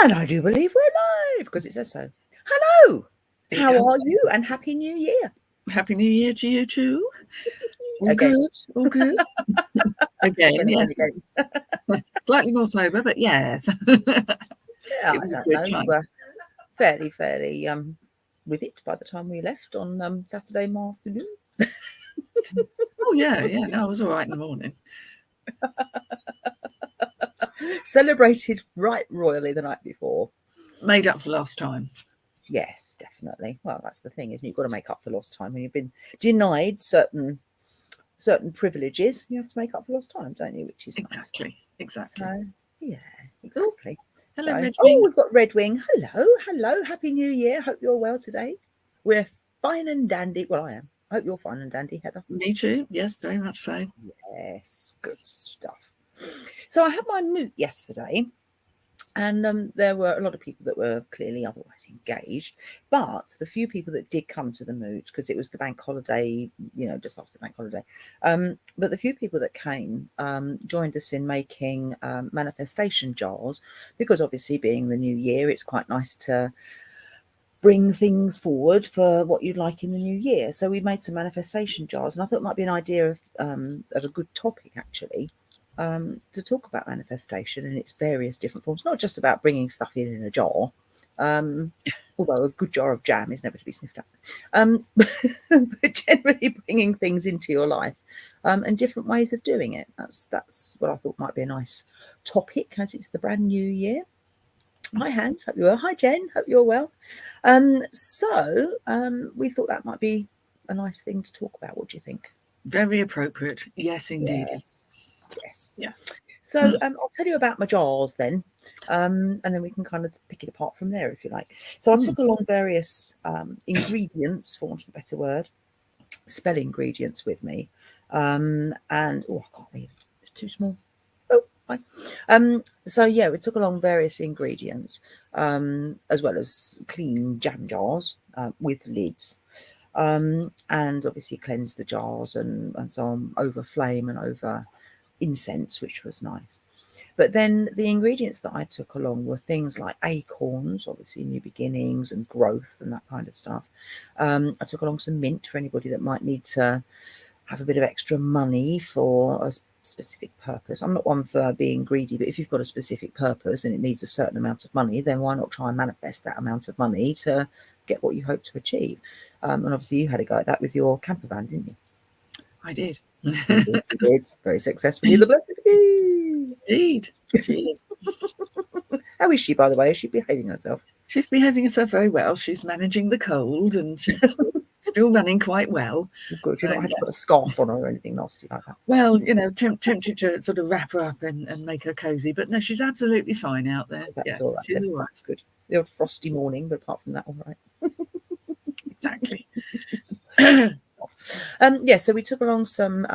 And I do believe we're live because it says so. Hello. How are you? And Happy New Year. Happy New Year to you too. All Okay. good. All good. Again, yes. Slightly more sober, but yes. Yeah, I don't know. You were fairly with it by the time we left on Saturday afternoon. Oh yeah. No, I was all right in the morning. Celebrated right royally the night before. Made up for lost time. Yes, definitely. Well, that's the thing, isn't it? You've got to make up for lost time when you've been denied certain privileges. You have to make up for lost time, don't you? Which is nice. Exactly. So, yeah, exactly. Hello, Red Wing. Oh, we've got Red Wing. Hello. Happy New Year. Hope you're well today. We're fine and dandy. Well, I am. I hope you're fine and dandy, Heather. Me too. Yes, very much so. Yes, good stuff. So I had my moot yesterday, and there were a lot of people that were clearly otherwise engaged, but the few people that did come to the moot, because it was the bank holiday, just after the bank holiday, but the few people that came joined us in making manifestation jars, because obviously being the new year, it's quite nice to bring things forward for what you'd like in the new year. So we made some manifestation jars, and I thought it might be an idea of a good topic actually, to talk about manifestation in its various different forms, not just about bringing stuff in a jar, although a good jar of jam is never to be sniffed at, but generally bringing things into your life, and different ways of doing it. That's what I thought might be a nice topic, as it's the brand new year. Hi, Hans. Hope you're well. Hi, Jen. Hope you're well. So we thought that might be a nice thing to talk about. What do you think? Very appropriate. Yes, indeed. Yes. Yeah. So I'll tell you about my jars then, and then we can kind of pick it apart from there if you like. So I took along various ingredients, for want of a better word, spell ingredients with me, and I can't read. It's too small. So yeah, we took along various ingredients, as well as clean jam jars with lids, and obviously cleanse the jars and so on over flame and over incense, which was nice. But then the ingredients that I took along were things like acorns, obviously new beginnings and growth and that kind of stuff. I took along some mint for anybody that might need to have a bit of extra money for a specific purpose. I'm not one for being greedy, but if you've got a specific purpose and it needs a certain amount of money, then why not try and manifest that amount of money to get what you hope to achieve? And obviously you had a go at that with your camper van, didn't you? I did. You did very successfully. The blessed be. Indeed. She is. How is she, by the way? Is she behaving herself? She's behaving herself very well. She's managing the cold and she's still running quite well. Good. You've not had to put a scarf on her or anything nasty like that. Well, tempted to sort of wrap her up and make her cozy, but no, she's absolutely fine out there. That's all right. She's all right. That's good. The old frosty morning, but apart from that, all right. Exactly. So we took along some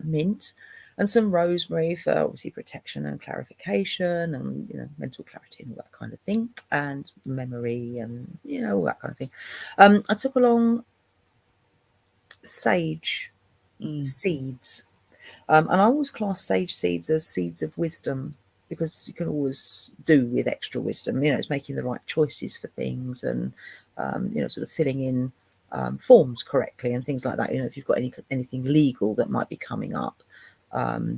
mint and some rosemary for obviously protection and clarification and mental clarity and all that kind of thing, and memory and all that kind of thing. I took along sage seeds, and I always class sage seeds as seeds of wisdom, because you can always do with extra wisdom. It's making the right choices for things and sort of filling in forms correctly and things like that. If you've got anything legal that might be coming up,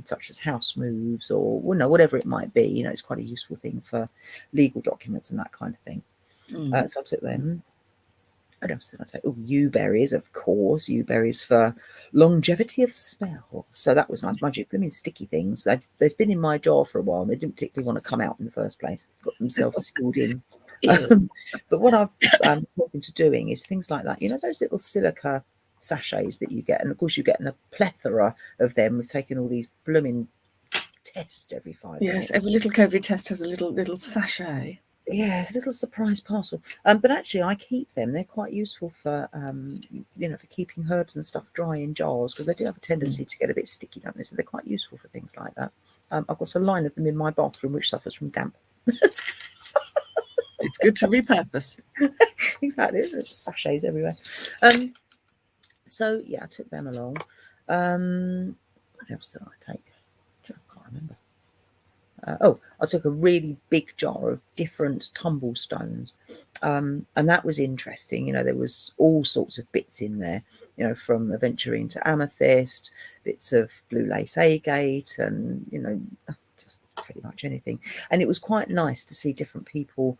such as house moves or whatever it might be, it's quite a useful thing for legal documents and that kind of thing. So I took them. What else did I take? Oh, yew berries, of course. Yew berries for longevity of smell. So that was nice. Mind you, blooming sticky things. They've been in my jar for a while and they didn't particularly want to come out in the first place. Got themselves sealed in. But what I've looked into doing is things like that. Those little silica sachets that you get, and of course you're getting a plethora of them. We've taken all these blooming tests every 5 minutes. Yes, every little COVID test has a little sachet. Yeah, it's a little surprise parcel. But actually, I keep them. They're quite useful for for keeping herbs and stuff dry in jars, because they do have a tendency to get a bit sticky, don't they? So they're quite useful for things like that. I've got a line of them in my bathroom which suffers from damp. It's good to repurpose. Exactly. There's sachets everywhere. So yeah, I took them along. What else did I take? I can't remember. I took a really big jar of different tumble stones, and that was interesting. There was all sorts of bits in there, from aventurine to amethyst, bits of blue lace agate, and just pretty much anything. And it was quite nice to see different people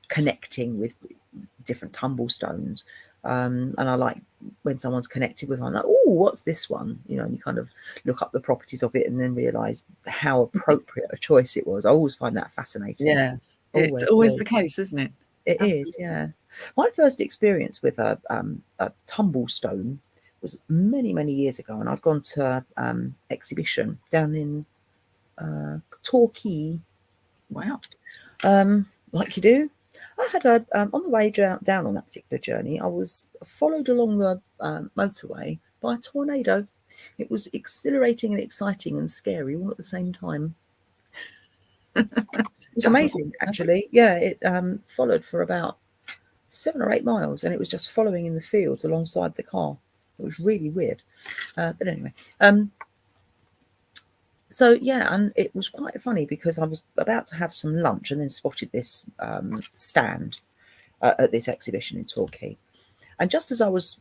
connecting with different tumble stones. And I like when someone's connected with one, like, oh, what's this one? And you kind of look up the properties of it and then realise how appropriate a choice it was. I always find that fascinating. Yeah, it's always the case, isn't it? It is, yeah. My first experience with a tumble stone was many, many years ago, and I'd gone to an exhibition down in Torquay. Wow. Like you do. I had on the way down on that particular journey, I was followed along the motorway by a tornado. It was exhilarating and exciting and scary all at the same time. It was amazing, actually. Yeah, it followed for about 7 or 8 miles, and it was just following in the fields alongside the car. It was really weird. But anyway, so yeah, and it was quite funny because I was about to have some lunch and then spotted this stand at this exhibition in Torquay. And just as I was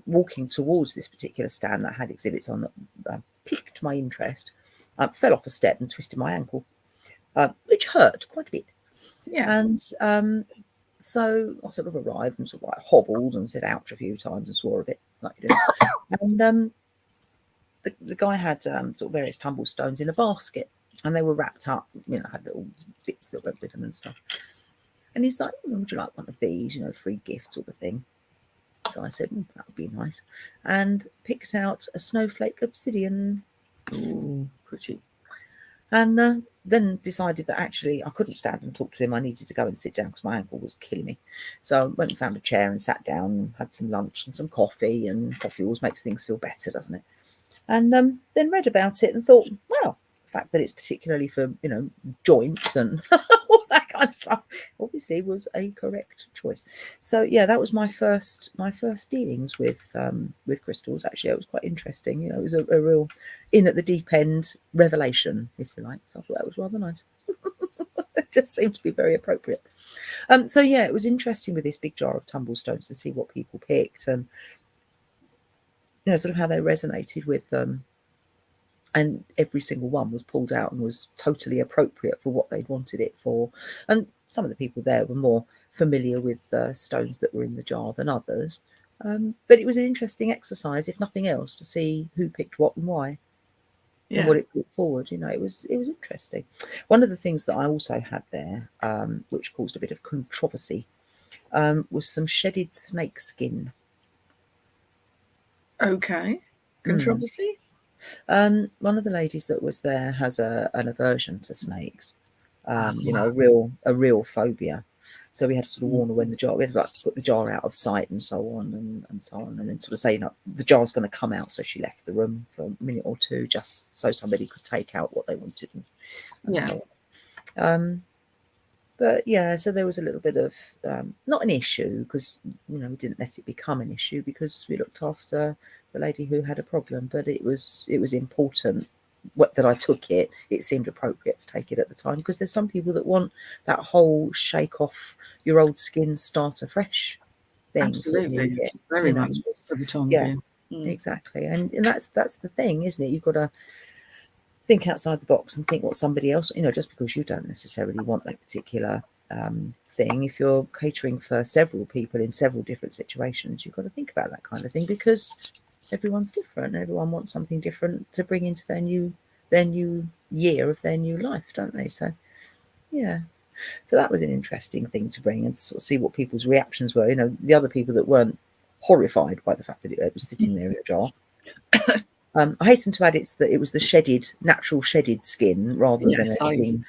walking towards this particular stand that had exhibits on that piqued my interest, I fell off a step and twisted my ankle, which hurt quite a bit. Yeah. And so I sort of arrived and sort of like hobbled and said ouch a few times and swore a bit like you do. And the guy had sort of various tumble stones in a basket, and they were wrapped up, had little bits that went with them and stuff. And he's like, would you like one of these, free gift sort of thing? So I said, that would be nice. And picked out a snowflake obsidian. Ooh, pretty. And then decided that actually I couldn't stand and talk to him. I needed to go and sit down because my ankle was killing me. So I went and found a chair and sat down and had some lunch and some coffee. And coffee always makes things feel better, doesn't it? And then read about it and thought, well, the fact that it's particularly for, joints and all that kind of stuff, obviously was a correct choice. So yeah, that was my first dealings with crystals. Actually, it was quite interesting. It was a real in at the deep end revelation, if you like. So I thought that was rather nice. It just seemed to be very appropriate. So yeah, it was interesting with this big jar of tumble stones to see what people picked and sort of how they resonated with them. And every single one was pulled out and was totally appropriate for what they'd wanted it for. And some of the people there were more familiar with stones that were in the jar than others. But it was an interesting exercise, if nothing else, to see who picked what and why. Yeah. And what it put forward. It was interesting. One of the things that I also had there, which caused a bit of controversy, was some shedded snake skin. Okay. Controversy? One of the ladies that was there has an aversion to snakes. A real phobia. So we had to sort of warn her when we had to put the jar out of sight and so on and so on, and then sort of say, the jar's going to come out. So she left the room for a minute or two just so somebody could take out what they wanted and so on. But yeah, so there was a little bit of not an issue because we didn't let it become an issue because we looked after the lady who had a problem. But it was important that I took it. It seemed appropriate to take it at the time because there's some people that want that whole shake off your old skin, start afresh thing. Absolutely, very much every time. Yeah, exactly, and that's the thing, isn't it? You've got to think outside the box and think what somebody else, just because you don't necessarily want that particular thing. If you're catering for several people in several different situations, you've got to think about that kind of thing because everyone's different. Everyone wants something different to bring into their new year of their new life, don't they? So yeah, so that was an interesting thing to bring and sort of see what people's reactions were. The other people that weren't horrified by the fact that it was sitting there in a jar. I hasten to add that it was the natural shedded skin rather than anything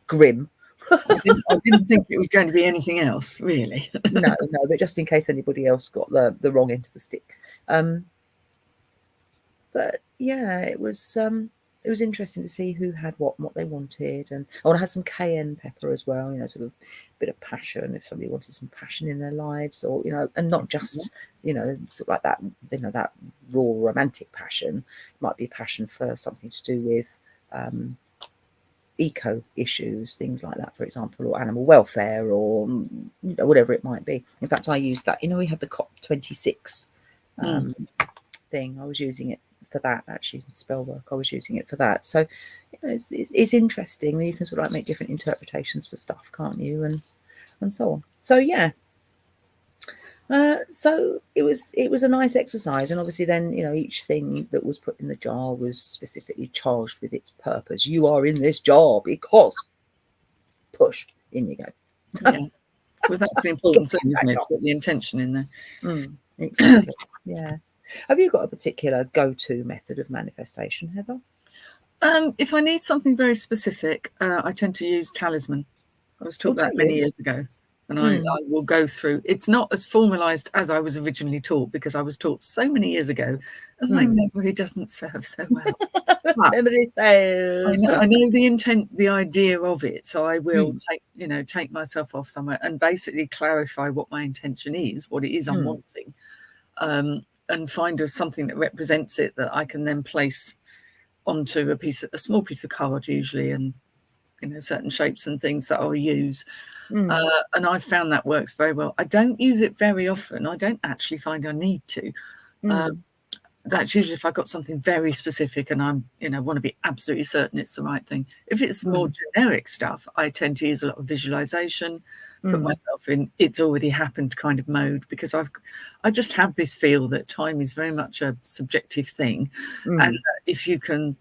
grim. I didn't think it was going to be anything else, really. No, but just in case anybody else got the wrong end of the stick. But yeah, it was interesting to see who had what and what they wanted. And I want to have some cayenne pepper as well, sort of a bit of passion if somebody wanted some passion in their lives, or and not just sort of like that that raw romantic passion. It might be a passion for something to do with eco issues, things like that, for example, or animal welfare, or whatever it might be. In fact, I used that. We had the COP26 thing. I was using it for that, actually, in spell work. I was using it for that. So it's interesting when you can sort of like make different interpretations for stuff, can't you? And so on. So yeah. So it was a nice exercise, and obviously then each thing that was put in the jar was specifically charged with its purpose. You are in this jar because push, in you go. Yeah. Well, that's the important thing, isn't it? Put the intention in there. Exactly. Yeah. Have you got a particular go-to method of manifestation, Heather? If I need something very specific, I tend to use talisman. I was taught that many years ago, and I will go through. It's not as formalised as I was originally taught, because I was taught so many years ago, and my memory doesn't serve so well. Memory fails. I know the intent, the idea of it, so I will take myself off somewhere and basically clarify what my intention is, what it is I'm wanting, and find something that represents it that I can then place onto a small piece of card usually, and certain shapes and things that I'll use. And I've found that works very well. I don't use it very often. I don't actually find I need to. That's usually if I've got something very specific and I'm want to be absolutely certain it's the right thing. If it's more generic stuff, I tend to use a lot of visualization, put myself in it's already happened kind of mode, because I just have this feel that time is very much a subjective thing, and if you can,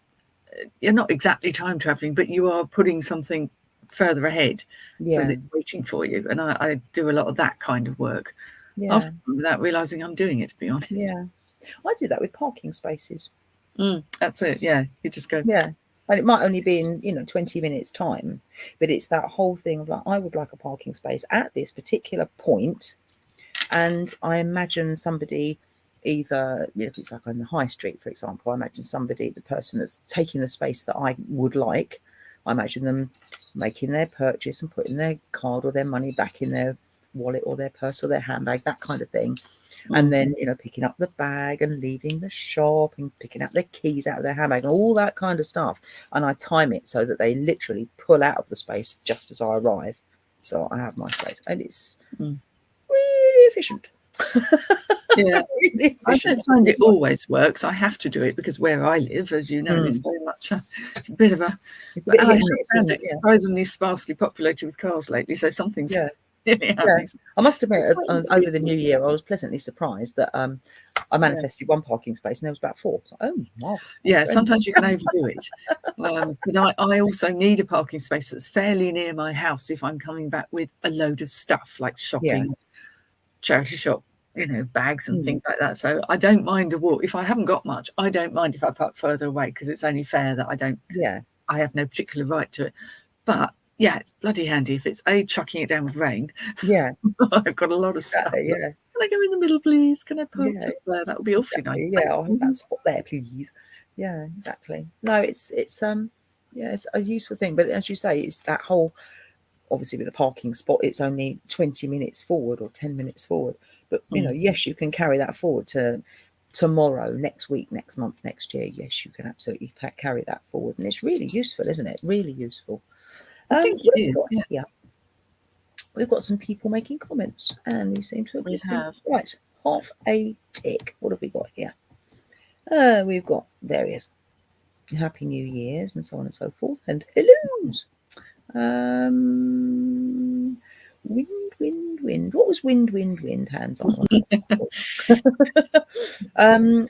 you're not exactly time traveling, but you are putting something further ahead, so that it's waiting for you. And I do a lot of that kind of work, often without realizing I'm doing it, to be honest. I do that with parking spaces. That's it. Yeah, you just go. Yeah, and it might only be in 20 minutes time, but it's that whole thing of like, I would like a parking space at this particular point, and I imagine somebody, either if it's like on the high street, for example, I imagine the person that's taking the space that I would like, I imagine them making their purchase and putting their card or their money back in their wallet or their purse or their handbag, that kind of thing. And then picking up the bag and leaving the shop and picking up their keys out of their handbag and all that kind of stuff. And I time it so that they literally pull out of the space just as I arrive, so I have my space, and it's really efficient. Yeah, I don't find it always works. I have to do it because where I live, as you know, is very much it's a bit of a surprisingly sparsely populated with cars lately, so something's I must admit, over the New Year, I was pleasantly surprised that I manifested one parking space and there was about 4. So, oh, wow. Yeah, sometimes you can overdo it. But I also need a parking space that's fairly near my house if I'm coming back with a load of stuff like shopping, charity shop, bags and things like that. So I don't mind a walk. If I haven't got much, I don't mind if I park further away, because it's only fair that I have no particular right to it. But yeah, it's bloody handy if it's chucking it down with rain. Yeah. I've got a lot of stuff. Yeah. Can I go in the middle, please? Can I park just there? That would be awfully nice. Yeah, I'll have that spot there, please. Yeah, exactly. No, it's a useful thing. But as you say, it's that whole, obviously with the parking spot, it's only 20 minutes forward or 10 minutes forward. But yes, you can carry that forward to tomorrow, next week, next month, next year. Yes, you can absolutely carry that forward, and it's really useful, isn't it? Really useful. I think it is. We've got some people making comments, and we seem to have right, half a tick. What have we got here? We've got various Happy New Years and so on and so forth, and hellos. Wind. What was wind? Hands on.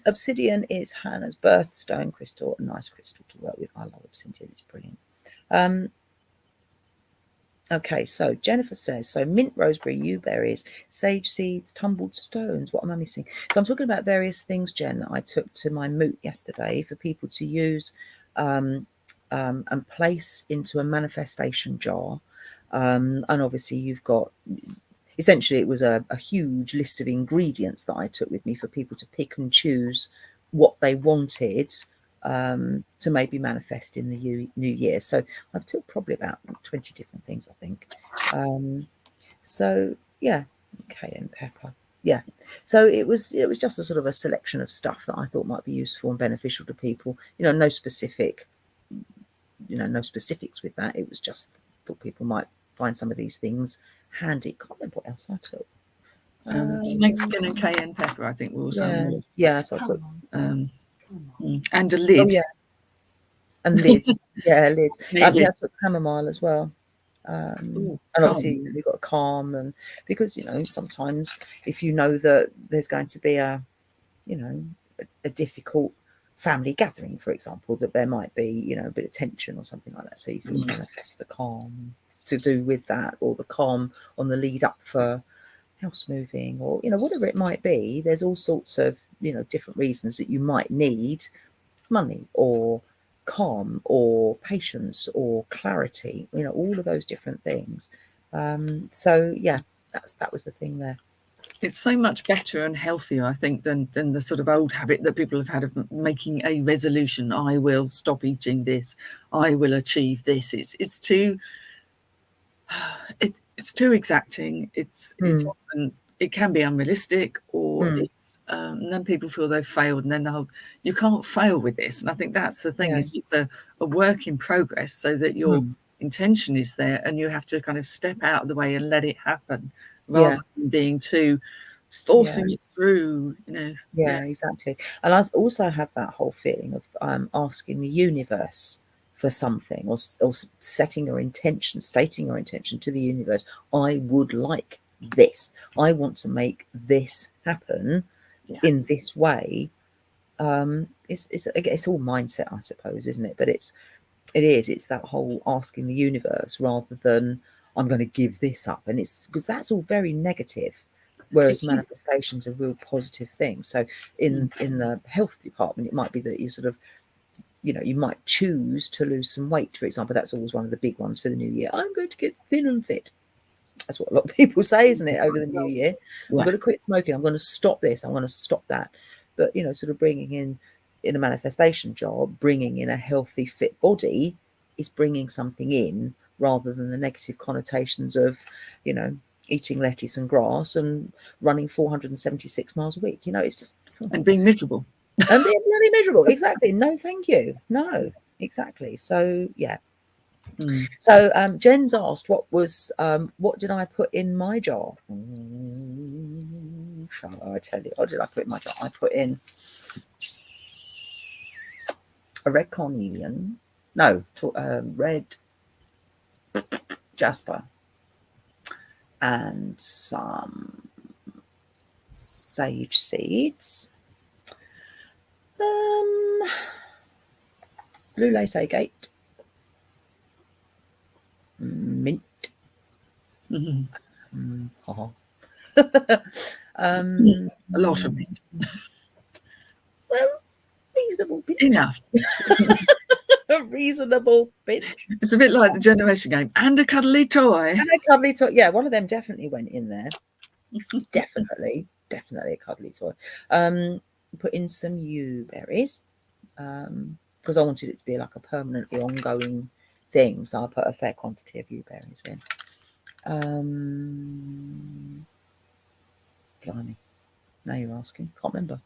Obsidian is Hannah's birthstone crystal, a nice crystal to work with. I love obsidian; it's brilliant. Okay, so Jennifer says, so mint, rosemary, yew berries, sage seeds, tumbled stones. What am I missing? So I'm talking about various things, Jen, that I took to my moot yesterday for people to use and place into a manifestation jar. And obviously you've got, essentially it was a huge list of ingredients that I took with me for people to pick and choose what they wanted to maybe manifest in the new year. So I've took probably about 20 different things, I think. So yeah, cayenne pepper. Yeah. So it was just a sort of a selection of stuff that I thought might be useful and beneficial to people. No specific no specifics with that. It was just thought people might find some of these things handy. Can't remember what else I took. Snake skin and cayenne pepper, I think, were also on the list. Yeah, so I took and a lid. Oh yeah, and lids. Yeah, lids. Yeah, I took chamomile as well. Ooh, and obviously we've got calm, and because sometimes if you know that there's going to be a difficult family gathering, for example, that there might be a bit of tension or something like that, so you can manifest the calm to do with that, or the calm on the lead up for house moving, or whatever it might be. There's all sorts of different reasons that you might need money or calm or patience or clarity, all of those different things. So yeah, that was the thing there. It's so much better and healthier, I think, than the sort of old habit that people have had of making a resolution. I will stop eating this. I will achieve this. It's too exacting. It's often, it can be unrealistic, or it's then people feel they've failed, and then you can't fail with this. And I think that's the thing, is it's a work in progress, so that your intention is there, and you have to kind of step out of the way and let it happen, rather than being too forcing it through, exactly. And I also have that whole feeling of asking the universe for something, or setting your intention, stating your intention to the universe. I would like this. I want to make this happen in this way. It's all mindset, I suppose, isn't it? But it's that whole asking the universe, rather than I'm going to give this up. And it's because that's all very negative, whereas manifestation's a real positive thing. So in the health department, it might be that you sort of you might choose to lose some weight, for example. That's always one of the big ones for the new year. I'm going to get thin and fit. That's what a lot of people say, isn't it, over the new year? I'm going to quit smoking. I'm going to stop this. I'm going to stop that. But, sort of bringing in a manifestation job, bringing in a healthy, fit body is bringing something in, rather than the negative connotations of, eating lettuce and grass and running 476 miles a week. It's just... And being miserable. And being bloody miserable. Exactly. No, thank you. No, exactly. So, yeah. So Jen's asked, what did I put in my jar? Shall I tell you? What did I put in my jar? I put in a red carnelian. No, red jasper, and some sage seeds. Blue lace agate, mint, a lot of mint. Well, reasonable bit. Enough. A reasonable bit. It's a bit like the generation game. And a cuddly toy. And a cuddly toy. Yeah, one of them definitely went in there. Definitely a cuddly toy. Put in some yew berries, because I wanted it to be like a permanently ongoing thing. So I put a fair quantity of yew berries in. Blimey. Now you're asking. Can't remember.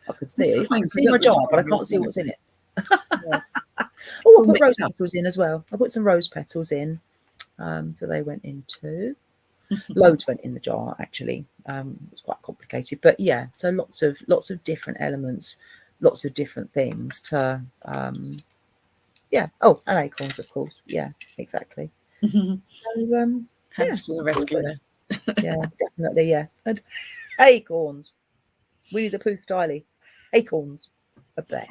I could see it. I can see my jar, but I can't see what's in it. Oh, I put rose petals in as well. I put some rose petals in. So they went in too. Loads went in the jar, actually. It was quite complicated, but yeah. So lots of different elements, lots of different things to yeah. Oh, and acorns, of course. Yeah, exactly. So Hands to the rescue there. Yeah, definitely, yeah. And acorns. Winnie the Pooh styly. Acorns. A bear.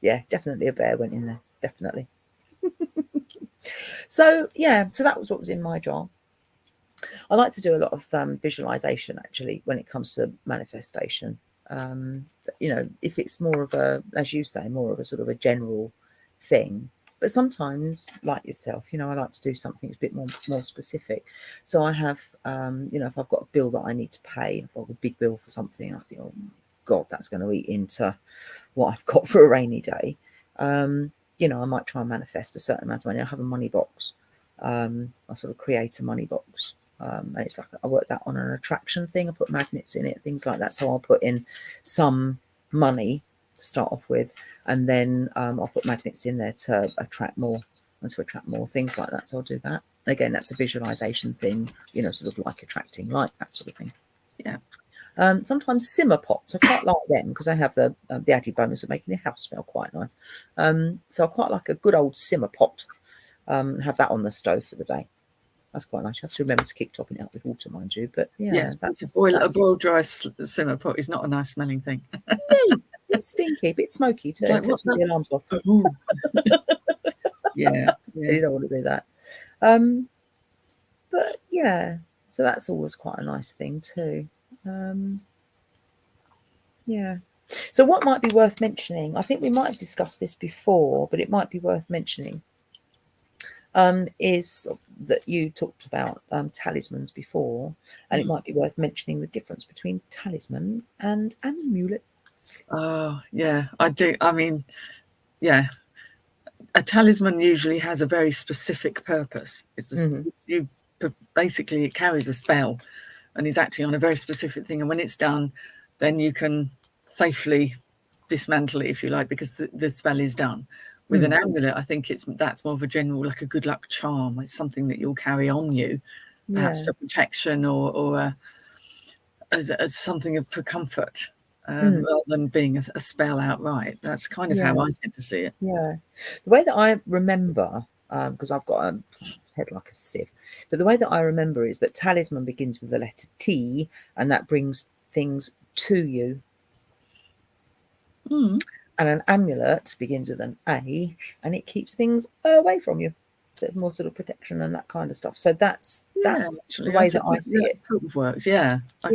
Yeah, definitely a bear went in there. Definitely. So yeah, so that was what was in my jar. I like to do a lot of visualization, actually, when it comes to manifestation. If it's more of a, as you say, more of a sort of a general thing. But sometimes, like yourself, I like to do something a bit more specific. So I have, if I've got a bill that I need to pay, if I've got a big bill for something, I think, oh God, that's going to eat into what I've got for a rainy day. I might try and manifest a certain amount of money. I have a money box. I sort of create a money box. And it's like I work that on an attraction thing. I put magnets in it, things like that. So I'll put in some money start off with, and then I'll put magnets in there to attract more things like that. So I'll do that again. That's a visualization thing, sort of like attracting light, that sort of thing. Yeah. Sometimes simmer pots, I quite like them because they have the added bonus of making your house smell quite nice. So I quite like a good old simmer pot. Have that on the stove for the day. That's quite nice. You have to remember to keep topping it up with water, mind you. But yeah, that's a boiled dry simmer pot is not a nice smelling thing. It's stinky, a bit smoky too. Like, sets the alarms off. Yeah, You don't want to do that. But yeah, so that's always quite a nice thing too. Yeah. So what might be worth mentioning? I think we might have discussed this before, but it might be worth mentioning. Is that you talked about talismans before, and it might be worth mentioning the difference between talisman and amulet. Oh yeah, I do. I mean, yeah, a talisman usually has a very specific purpose. It's basically it carries a spell, and is acting on a very specific thing. And when it's done, then you can safely dismantle it, if you like, because the spell is done. With an amulet, I think that's more of a general, like a good luck charm. It's something that you'll carry on you, perhaps for protection or as something for comfort, rather than being a spell outright. That's kind of how I tend to see it. Yeah, the way that I remember, because I've got a head like a sieve, but the way that I remember is that talisman begins with the letter T, and that brings things to you. And an amulet begins with an A, and it keeps things away from you. Bit more sort of protection and that kind of stuff. So that's the way that I see it. Sort of works, yeah. I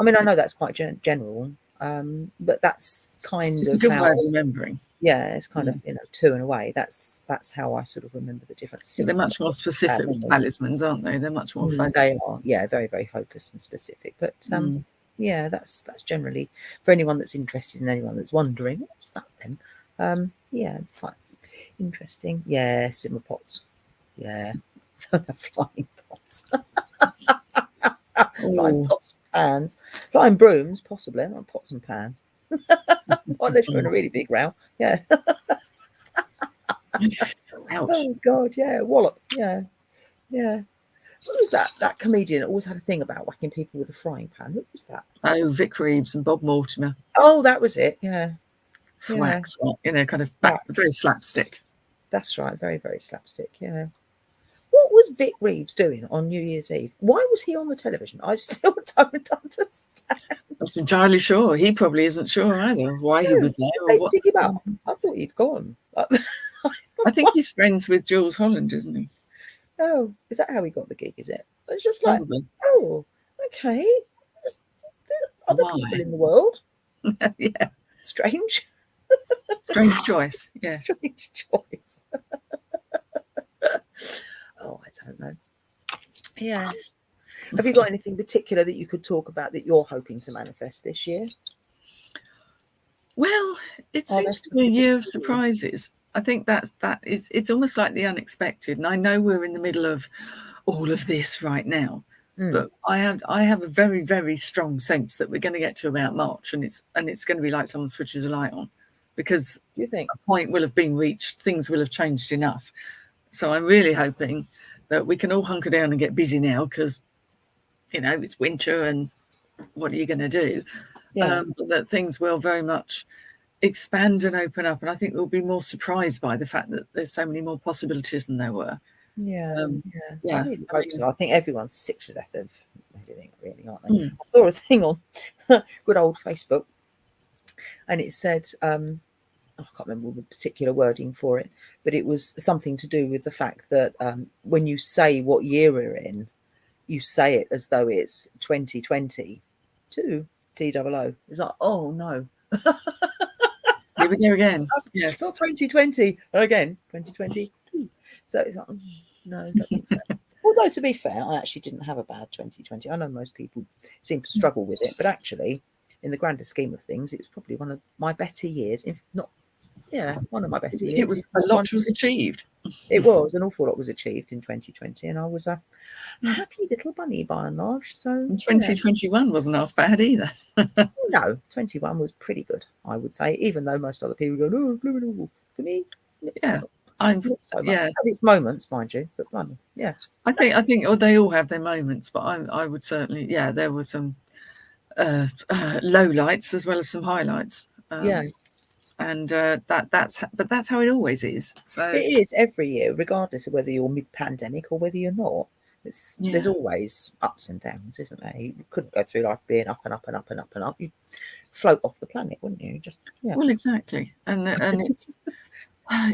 mean, I know that's quite general, but that's kind of a good how way of remembering. Yeah, it's kind of to and away. That's how I sort of remember the difference. They're much more specific talismans, aren't they? They're much more focused. They are, very, very focused and specific. But yeah, that's generally for anyone that's interested and anyone that's wondering what's that then. Yeah, quite interesting. Yeah, simmer pots. Yeah, flying pots. Flying pots and pans. Flying brooms, possibly. Not pots and pans. Not unless you're in a really big row. Yeah. Ouch. Oh God, yeah, wallop. Yeah. What was that comedian that always had a thing about whacking people with a frying pan? What was that? Oh, Vic Reeves and Bob Mortimer. Oh, that was it. Yeah. Thwack, kind of very slapstick. That's right. Very, very slapstick. Yeah. What was Vic Reeves doing on New Year's Eve? Why was he on the television? I still don't understand. I'm not entirely sure. He probably isn't sure either why he was there. Or what. Dig him up. I thought he'd gone. I think he's friends with Jules Holland, isn't he? Oh, is that how he got the gig? Is it? It's just like, Probably. oh, okay. Just other people in the world. Yeah. Strange. Strange choice. Yeah. Strange choice. Oh, I don't know. Yes. Have you got anything particular that you could talk about that you're hoping to manifest this year? Well, it seems to be a year of surprises. I think it's almost like the unexpected. And I know we're in the middle of all of this right now, but I have a very, very strong sense that we're going to get to about March, and it's going to be like someone switches a light on, because you think a point will have been reached, things will have changed enough. So I'm really hoping that we can all hunker down and get busy now, because it's winter, and what are you going to do? But that things will very much expand and open up, and I think we'll be more surprised by the fact that there's so many more possibilities than there were. I really hope so. I think everyone's sick to death of everything, really, aren't they? I saw a thing on good old Facebook, and it said, I can't remember the particular wording for it, but it was something to do with the fact that when you say what year we're in, you say it as though it's 2022 TOO. It's like, oh no. Here we go again. Yes, it's not 2020 again. 2022. So it's like, no, I don't think so. Although to be fair, I actually didn't have a bad 2020. I know most people seem to struggle with it, but actually, in the grander scheme of things, it was probably one of my better years. If not, one of my better years. A lot was achieved. It was an awful lot was achieved in 2020, and I was a happy little bunny by and large. So And 2021 wasn't half bad either. no, 21 was pretty good, I would say, even though most other people go, oh, for me, Yeah, not so much. At its moments, mind you, but blimey, yeah. I think they all have their moments, but I would certainly, there were some low lights as well as some highlights. And that's how it always is. So it is every year, regardless of whether you're mid-pandemic or whether you're not. There's always ups and downs, isn't there? You couldn't go through life being up and up and up and up and up. You'd float off the planet, wouldn't you? Well, exactly, and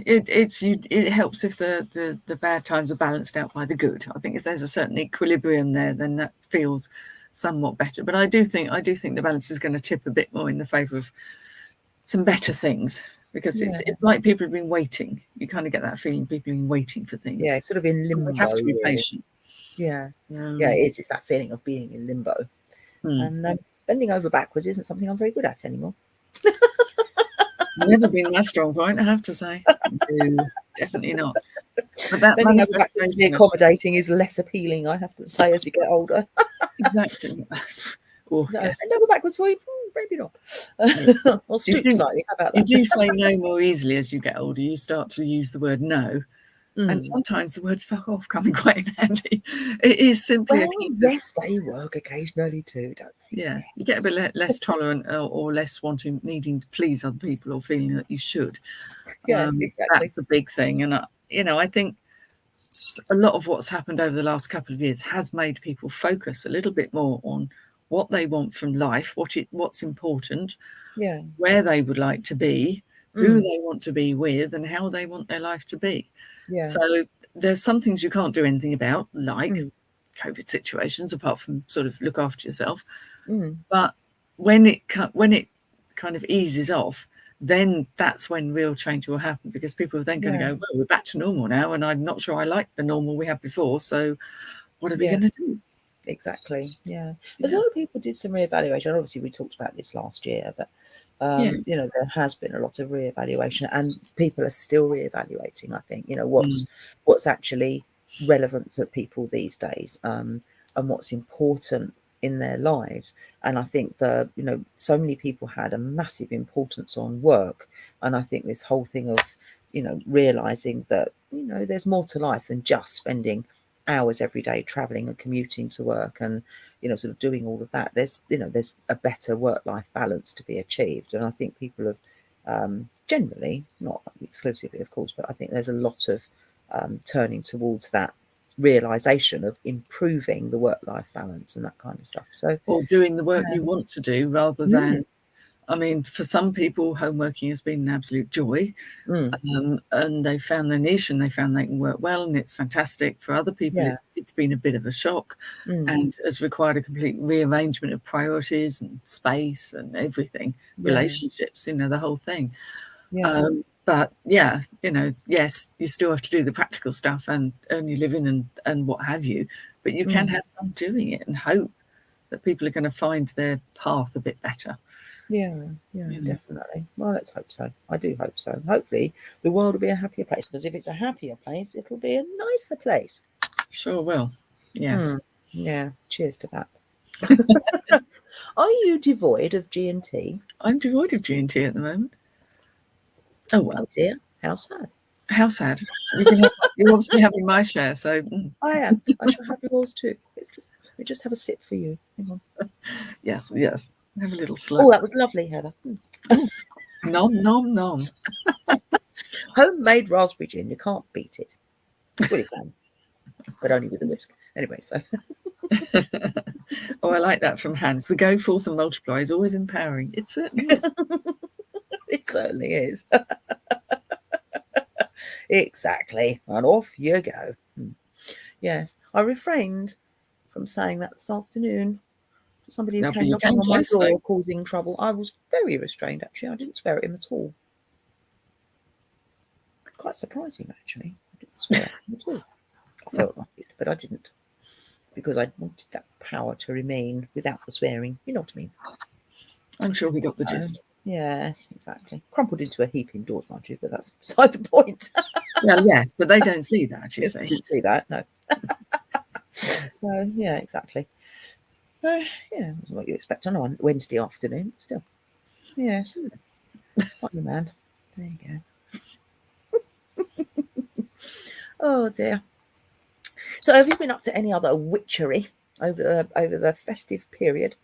it's it helps if the bad times are balanced out by the good. I think if there's a certain equilibrium there, then that feels somewhat better. But I do think the balance is going to tip a bit more in the favour of some better things, because it's like people have been waiting. You kind of get that feeling people have been waiting for things. Yeah, sort of in limbo. You have to be patient. Yeah, it is. It's that feeling of being in limbo. And bending over backwards isn't something I'm very good at anymore. Never been my strong point, I have to say. No, definitely not. But that bending over backwards to be accommodating is less appealing, I have to say, as you get older. Exactly. Bend over backwards for you? Maybe not. Or stoop slightly. How about that? You do say no more easily as you get older. You start to use the word no. And sometimes the words fuck off come in quite in handy. It is simply yes, they work occasionally too, don't they? Yeah, you get a bit less tolerant or less needing to please other people or feeling that you should. Yeah, exactly. That's the big thing. And I think a lot of what's happened over the last couple of years has made people focus a little bit more on what they want from life, what's important, where they would like to be, who they want to be with, and how they want their life to be. Yeah. So there's some things you can't do anything about, like COVID situations, apart from sort of look after yourself. But when it kind of eases off, then that's when real change will happen, because people are then going to go, well, we're back to normal now, and I'm not sure I like the normal we had before. So what are we going to do? Exactly. Yeah. Because a lot of people did some reevaluation. Obviously, we talked about this last year, but there has been a lot of reevaluation, and people are still reevaluating. I think what's actually relevant to people these days, and what's important in their lives. And I think so many people had a massive importance on work, and I think this whole thing of realizing that there's more to life than just spending hours every day traveling and commuting to work and sort of doing all of that. There's a better work-life balance to be achieved, and I think people have generally, not exclusively of course, but I think there's a lot of turning towards that realization of improving the work-life balance and that kind of stuff. So, or doing the work you want to do rather than I mean, for some people, home working has been an absolute joy, and they found their niche and they found they can work well, and it's fantastic. For other people, it's been a bit of a shock and has required a complete rearrangement of priorities and space and everything, relationships, the whole thing. But yes, you still have to do the practical stuff and earn your living and what have you, but you can have fun doing it and hope that people are going to find their path a bit better. Yeah, definitely. Well, let's hope so. I do hope so. Hopefully the world will be a happier place, because if it's a happier place, it'll be a nicer place. Sure will. Yes. Yeah, cheers to that. Are you devoid of G&T? I'm devoid of G&T at the moment. Oh, well. Oh dear, how sad. How sad. You're obviously having my share, so... I am. I shall have yours too. We just have a sip for you. Hang on. Yes. Have a little slurp. Oh, that was lovely, Heather. Nom, nom, nom. Homemade raspberry gin. You can't beat it. Well, you can, but only with a whisk. Anyway, so... Oh, I like that from Hans. The go forth and multiply is always empowering. It certainly is. It certainly is. Exactly. And off you go. Yes. I refrained from saying that this afternoon. Somebody who came knocking on my door causing trouble. I was very restrained, actually. I didn't swear at him at all. Quite surprising, actually. I didn't swear at him at all. I felt like it, but I didn't. Because I wanted that power to remain without the swearing. You know what I mean? I'm sure we got the gist. Yes, exactly. Crumpled into a heap indoors, mind you, but that's beside the point. Well, yes, but they don't see that, you Yes, see. didn't see that, no. So, yeah, exactly. Yeah, it wasn't what you expect on a Wednesday afternoon, but still. Yes. What the man. There you go. Oh dear. So have you been up to any other witchery over the festive period?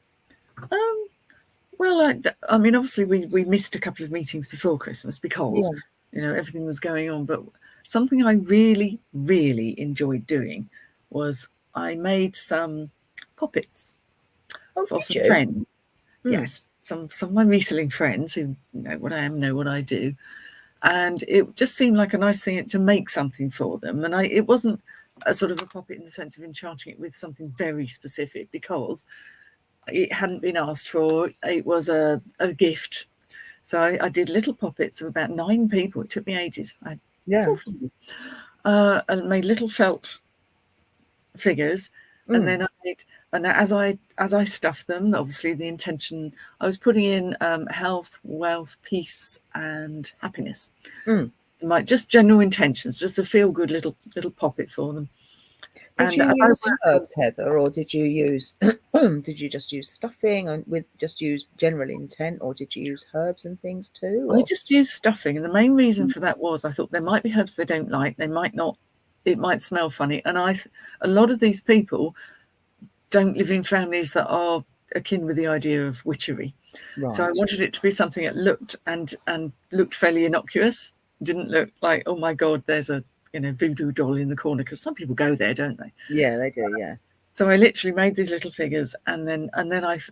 Well, I mean, obviously we missed a couple of meetings before Christmas because everything was going on. But something I really, really enjoyed doing was I made some poppets for some friends. Yes, some of my reselling friends who know what I am, know what I do, and it just seemed like a nice thing to make something for them. And it wasn't a sort of a poppet in the sense of enchanting it with something very specific because it hadn't been asked for. It was a gift. So I did little poppets of about 9 people. It took me ages. I and made little felt figures, and then as I stuffed them, obviously the intention I was putting in health, wealth, peace, and happiness. Just general intentions, just a feel good little poppet for them. Did you use herbs, Heather, or did you use did you just use stuffing and with just use general intent, or did you use herbs and things too? I just used stuffing, and the main reason for that was I thought there might be herbs they don't like. They might not. It might smell funny, and a lot of these people don't live in families that are akin with the idea of witchery. Right. So I wanted it to be something that looked and looked fairly innocuous. Didn't look like, oh my God, there's a voodoo doll in the corner, because some people go there, don't they? Yeah, they do. Yeah. So I literally made these little figures, and then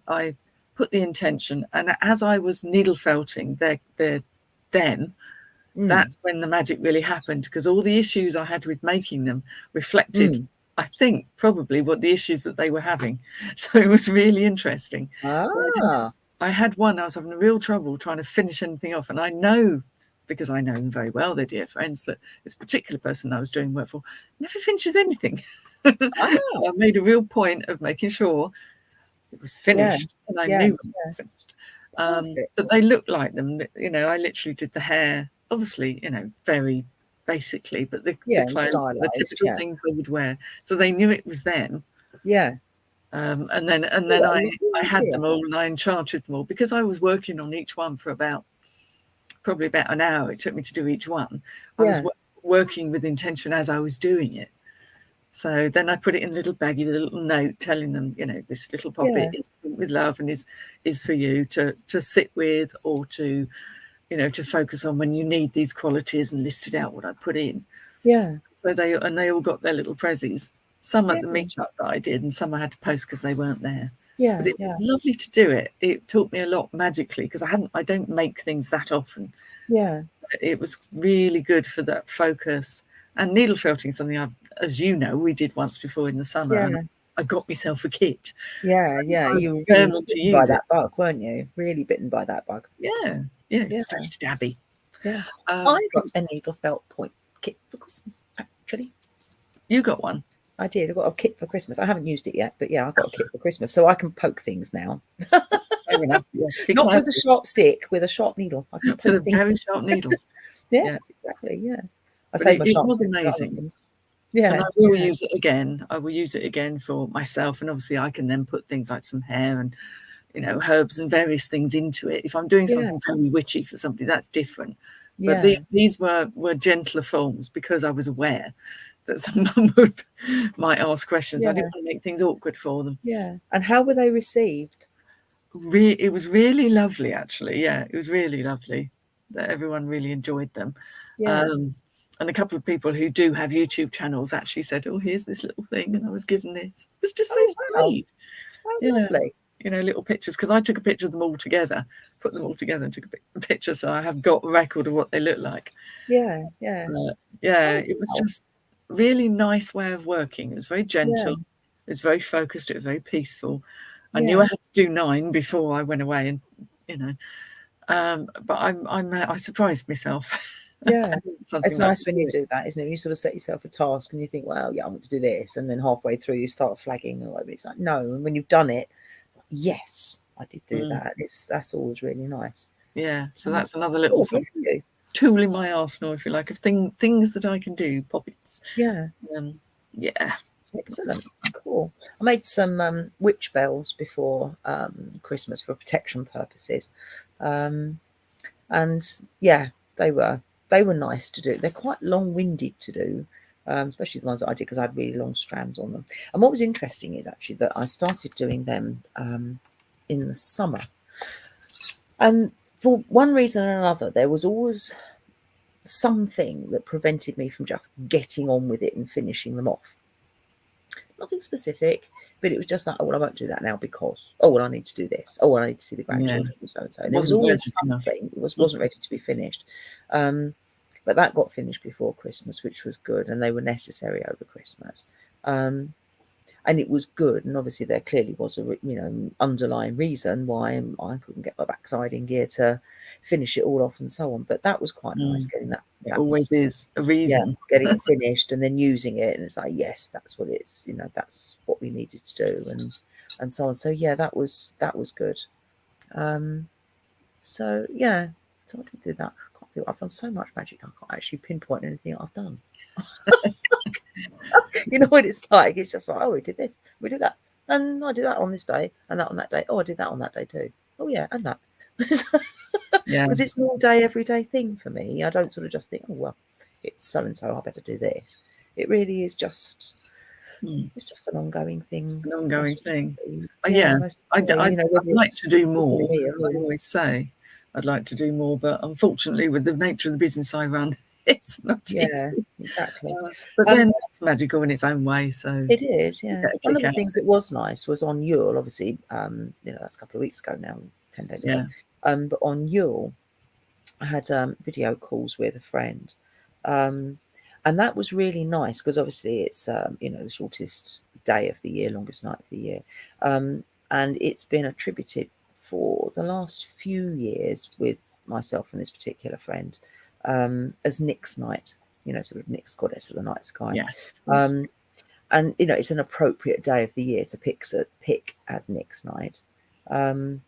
I put the intention, and as I was needle felting them, that's when the magic really happened, because all the issues I had with making them reflected, I think, probably what the issues that they were having. So it was really interesting. So I had one, I was having real trouble trying to finish anything off, and I know, because I know them very well, they're dear friends, that this particular person I was doing work for never finishes anything. So I made a real point of making sure it was finished, and I knew it was finished. But they looked like them. I literally did the hair, obviously, very basically, but the clothes, the typical things they would wear, so they knew it was them. Yeah. And then I had them all, and I enchanted them all, because I was working on each one for probably about an hour. It took me to do each one. I was working with intention as I was doing it. So then I put it in a little baggie with a little note telling them, this little poppet is with love and is for you to sit with, or to, to focus on when you need these qualities, and listed out what I put in. Yeah. So they all got their little prezzies. Some at the meetup that I did, and some I had to post because they weren't there. Yeah. But it was lovely to do it. It taught me a lot magically, because I don't make things that often. Yeah. It was really good for that focus. And needle felting, something as you know, we did once before in the summer. Yeah. And I got myself a kit. Yeah, so you were bitten by that bug, weren't you? Really bitten by that bug. Yeah, it's very stabby. Yeah, I got a needle felt point kit for Christmas, actually. You got one? I did. I got a kit for Christmas. I haven't used it yet, but yeah, I got a kit for Christmas, so I can poke things now. Fair enough. Yeah. Not with a sharp stick, with a sharp needle. I can poke with a very sharp needle. Yeah, exactly. Yeah. I say my sharp stick. Amazing. Yeah, and I will use it again. I will use it again for myself, and obviously I can then put things like some hair and herbs and various things into it. If I'm doing something very witchy for somebody, that's different. But these were gentler forms, because I was aware that someone might ask questions. I didn't want to make things awkward for them. Yeah. And how were they received? It was really lovely, actually. Yeah, it was really lovely that everyone really enjoyed them. Yeah. And a couple of people who do have YouTube channels actually said, "Oh, here's this little thing," and I was given this. It was just so sweet. Oh, lovely. Little pictures, because I took a picture of them all together, put them all together and took a picture, so I have got a record of what they look like. Yeah. It was just really nice way of working. It was very gentle. It was very focused. It was very peaceful. I knew I had to do 9 before I went away, and but I surprised myself. Yeah, it's nice when you do that, isn't it? You sort of set yourself a task and you think, well, I want to do this, and then halfway through you start flagging, or it's like, no. And when you've done it, it's like, yes, I did do that. That's always really nice. Yeah, so that's another little something. tool in my arsenal, if you like, of things that I can do. Poppets. Yeah. Yeah. Excellent. Cool. I made some witch bells before Christmas for protection purposes. And yeah, they were nice to do. They're quite long-winded to do, especially the ones that I did because I had really long strands on them. And what was interesting is actually that I started doing them in the summer. And for one reason or another, there was always something that prevented me from just getting on with it and finishing them off. Nothing specific, but it was just like, oh, well, I won't do that now because, oh, well, I need to do this. Oh, well, I need to see the grandchildren and so and so. And there was always something. It wasn't ready to be finished. But that got finished before Christmas, which was good. And they were necessary over Christmas. And it was good. And obviously there clearly was a, underlying reason why I couldn't get my backside in gear to finish it all off and so on. But that was quite nice getting that. It always is a reason. Yeah, getting it finished and then using it. And it's like, yes, that's what it's, that's what we needed to do and so on. So yeah, that was good. So yeah, so I did do that. I can't think, I've done so much magic, I can't actually pinpoint anything I've done. You know what it's like? It's just like, oh, we did this, we did that, and I did that on this day, and that on that day. Oh, I did that on that day too. Oh yeah, and that. Yeah, because it's an all day, everyday thing for me. I don't sort of just think, oh well, it's so and so, I better do this. It really is just. It's just an ongoing thing. An ongoing thing. Yeah, I'd like to do more. I always say I'd like to do more, but unfortunately, with the nature of the business I run, it's not easy. Exactly. But then it's magical in its own way. So it is. Yeah. One of the things that was nice was on Yule. Obviously, that's a couple of weeks ago now, 10 days ago. But on Yule, I had video calls with a friend. And that was really nice because obviously it's, the shortest day of the year, longest night of the year. And it's been attributed for the last few years with myself and this particular friend as Nyx night, sort of Nyx, goddess of the night sky. Yeah. And, it's an appropriate day of the year to pick as Nyx night. I'd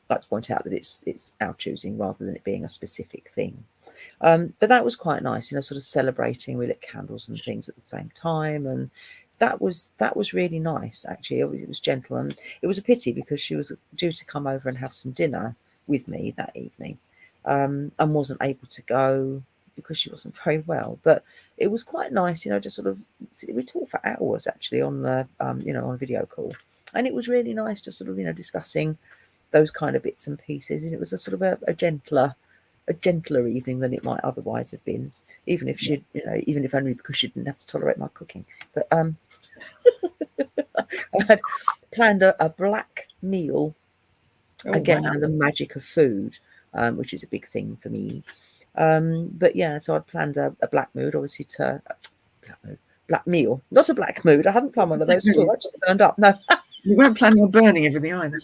like to point out that it's our choosing rather than it being a specific thing. But that was quite nice, sort of celebrating. We lit candles and things at the same time, and that was really nice. Actually, it was gentle, and it was a pity because she was due to come over and have some dinner with me that evening, and wasn't able to go because she wasn't very well. But it was quite nice, just sort of we talked for hours actually on the on a video call, and it was really nice to sort of discussing those kind of bits and pieces, and it was a sort of a gentler evening than it might otherwise have been, even if she, even if only because she didn't have to tolerate my cooking. But I had planned a black meal. Again, the magic of food, which is a big thing for me. But yeah, so I'd planned a black mood, obviously black meal, not a black mood. I haven't planned one of those at all. I just turned up. No, you weren't planning on burning everything either.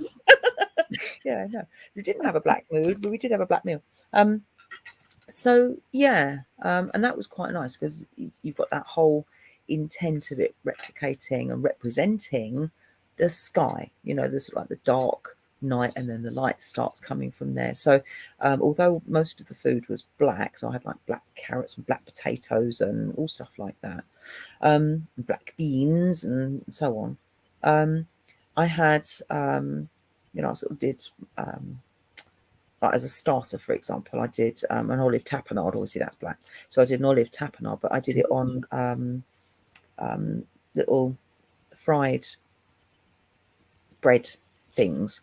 Yeah, no, we didn't have a black mood, but we did have a black meal. So yeah, and that was quite nice because you've got that whole intent of it replicating and representing the sky. There's like the dark night, and then the light starts coming from there. So although most of the food was black, so I had like black carrots and black potatoes and all stuff like that, black beans and so on. I had I sort of did, like as a starter, for example, I did an olive tapenade. Obviously, that's black. So I did an olive tapenade, but I did it on little fried bread things.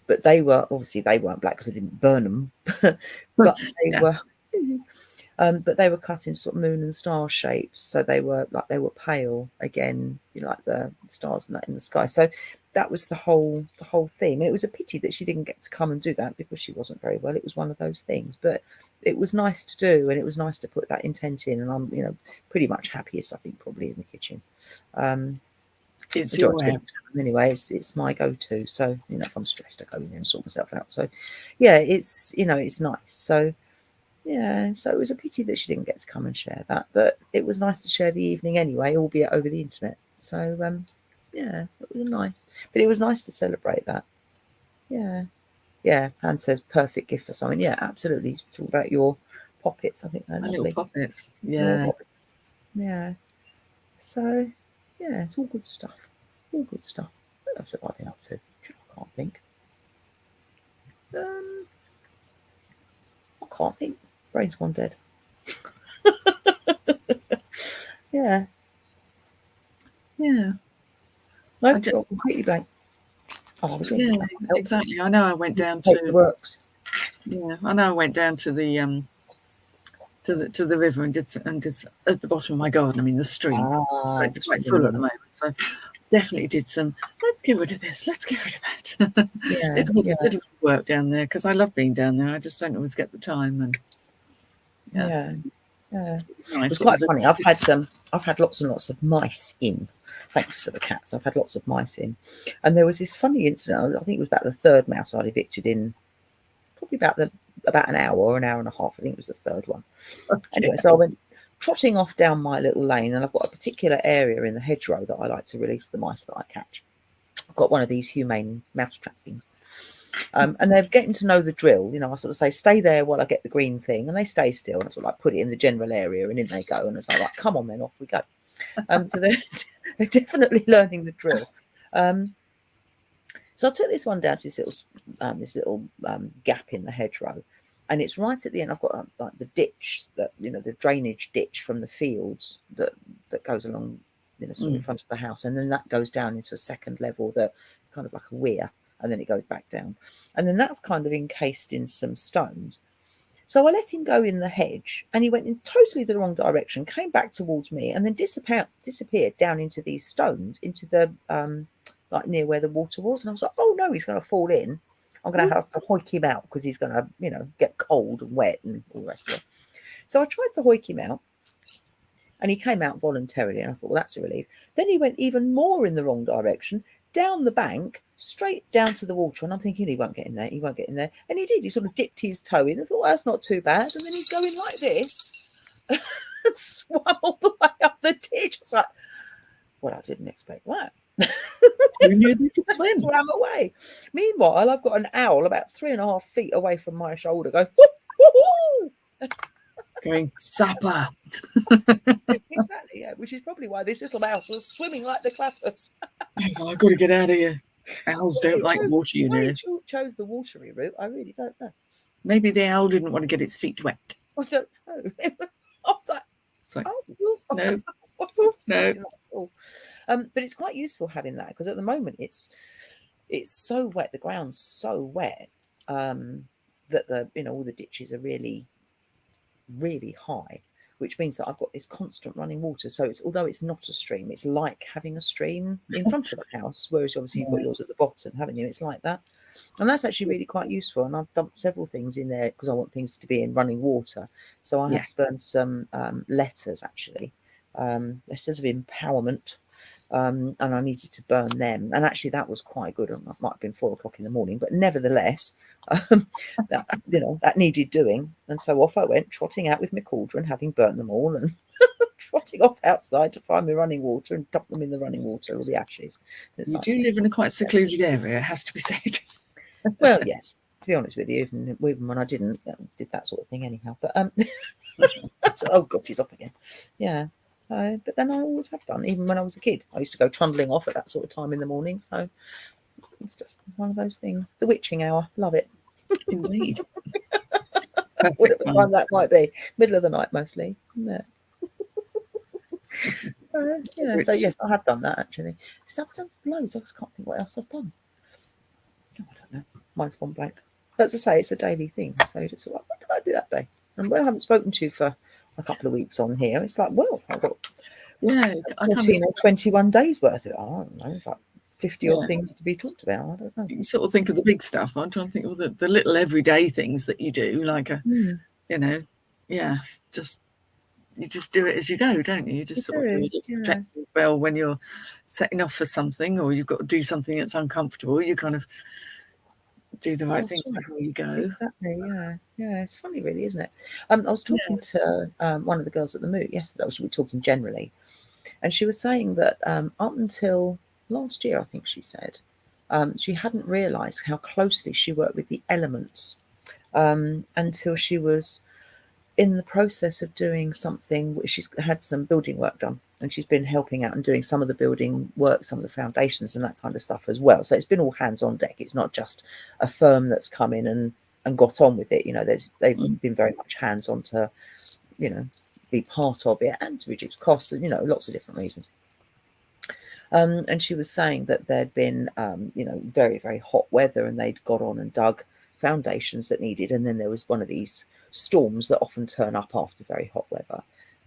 But they weren't black because I didn't burn them. But they were. But they were cut in sort of moon and star shapes, so they were pale again, like the stars and that in the sky. So that was the whole theme. And it was a pity that she didn't get to come and do that because she wasn't very well. It was one of those things, but it was nice to do, and it was nice to put that intent in. And I'm pretty much happiest, I think, probably in the kitchen. It's your way. Anyway, it's my go-to. So if I'm stressed, I go in there and sort myself out. So yeah, it's it's nice. So. Yeah, so it was a pity that she didn't get to come and share that, but it was nice to share the evening anyway, albeit over the internet. So, yeah, it was nice. But it was nice to celebrate that. Yeah. Yeah, Anne says perfect gift for someone. Yeah, absolutely. Talk about your poppets. I think they're My lovely. little poppets. Little Yeah. poppets. Yeah. So yeah, it's all good stuff. All good stuff. What else have I been up to? I can't think. I can't think. Brain's gone dead. Yeah. Yeah. No, I just, you're completely blank. Oh, I yeah, exactly. I know I went down take the to works. yeah, I know I went down to the river and did at the bottom of my garden. I mean the stream. It's quite full at the moment, so definitely did some. Let's get rid of this. Let's get rid of that. Yeah, little work down there because I love being down there. I just don't always get the time and yeah. Nice. It's quite funny. I've had lots and lots of mice in. Thanks to the cats, I've had lots of mice in, and there was this funny incident. I think it was about the third mouse I'd evicted in probably about an hour or an hour and a half. I think it was the third one. Anyway, so I went trotting off down my little lane, and I've got a particular area in the hedgerow that I like to release the mice that I catch. I've got one of these humane mouse trap things. And they're getting to know the drill. You know, I sort of say, stay there while I get the green thing, and they stay still. And I sort of like put it in the general area, and in they go. And it's like, come on, then off we go. So they're definitely learning the drill. So I took this one down to this little gap in the hedgerow, and it's right at the end. I've got like the ditch that the drainage ditch from the fields that goes along, sort of in front of the house, and then that goes down into a second level that kind of like a weir, and then it goes back down, and then that's kind of encased in some stones. So I let him go in the hedge, and he went in totally the wrong direction, came back towards me, and then disappeared down into these stones, into the like near where the water was. And I was like, oh no, he's going to fall in. I'm going to have to hoik him out because he's going to, get cold and wet and all the rest of it. So I tried to hoik him out, and he came out voluntarily, and I thought, well, that's a relief. Then he went even more in the wrong direction, down the bank, straight down to the water, and I'm thinking he won't get in there, and he did. He sort of dipped his toe in. I thought, well, that's not too bad. And then he's going like this and swam all the way up the ditch. I was like, well, I didn't expect that. You knew they could swim. Swam away. Meanwhile, I've got an owl about 3.5 feet away from my shoulder going, whoop, whoop, whoop. Going sapper. Exactly, yeah, which is probably why this little mouse was swimming like the clappers. I've got to get out of here. Owls don't like water, you know. Why he chose the watery route, I really don't know. Maybe the owl didn't want to get its feet wet. I don't know. I was like, oh, no. No. But it's quite useful having that, because at the moment it's so wet, the ground's so wet, that all the ditches are really, really high, which means that I've got this constant running water. So although it's not a stream, it's like having a stream in front of the house, whereas obviously you've got yours at the bottom, haven't you? It's like that. And that's actually really quite useful. And I've dumped several things in there because I want things to be in running water. So I had to burn some letters, actually, letters of empowerment. And I needed to burn them. And actually that was quite good. It might have been 4 o'clock in the morning, but nevertheless, that needed doing. And so off I went, trotting out with my cauldron, having burnt them all, and trotting off outside to find my running water and dump them in the running water, all the ashes. You do live in a quite secluded area, it has to be said. Well, yes, to be honest with you, even when I did that sort of thing anyhow. But so, oh God, she's off again. Yeah. But then I always have done, even when I was a kid. I used to go trundling off at that sort of time in the morning. So it's just one of those things. The witching hour, love it. Indeed. Whatever time that might be, middle of the night mostly. Yeah. So yes, I have done that actually. So I've done loads. I just can't think what else I've done. Oh, I don't know. Mine's gone blank. But as I say, it's a daily thing. So you just like, what did I do that day? And when I haven't spoken to you for a couple of weeks on here, it's like, well, I've got 14 or 21 days worth of it. I don't know, it's like 50 odd things to be talked about. I don't know. You sort of think of the big stuff. I'm trying to think of the little everyday things that you do, like you just do it as you go, don't you? You just sort of do it as well when you're setting off for something, or you've got to do something that's uncomfortable. You kind of do the right things before you go. Exactly, yeah. It's funny, really, isn't it? I was talking to one of the girls at the Moot yesterday. We were talking generally, and she was saying that up until last year, I think she said, she hadn't realised how closely she worked with the elements until she was in the process of doing something. She's had some building work done, and she's been helping out and doing some of the building work, some of the foundations and that kind of stuff as well. So it's been all hands on deck. It's not just a firm that's come in and got on with it. They've been very much hands on to, be part of it and to reduce costs and, lots of different reasons. And she was saying that there'd been, very, very hot weather, and they'd got on and dug foundations that needed. And then there was one of these storms that often turn up after very hot weather,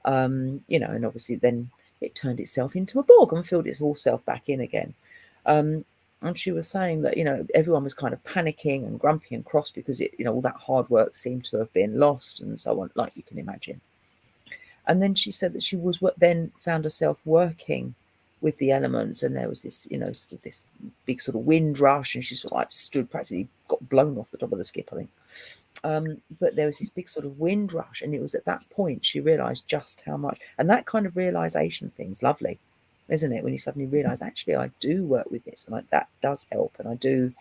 and obviously then it turned itself into a bog and filled its self back in again. And she was saying that, everyone was kind of panicking and grumpy and cross because all that hard work seemed to have been lost and so on, like you can imagine. And then she said that she was then found herself working with the elements, and there was this, this big sort of wind rush, and she sort of like stood, practically got blown off the top of the skip, I think. But there was this big sort of wind rush, and it was at that point she realised just how much, and that kind of realisation thing's lovely, isn't it? When you suddenly realise, actually, I do work with this, and that does help, and I do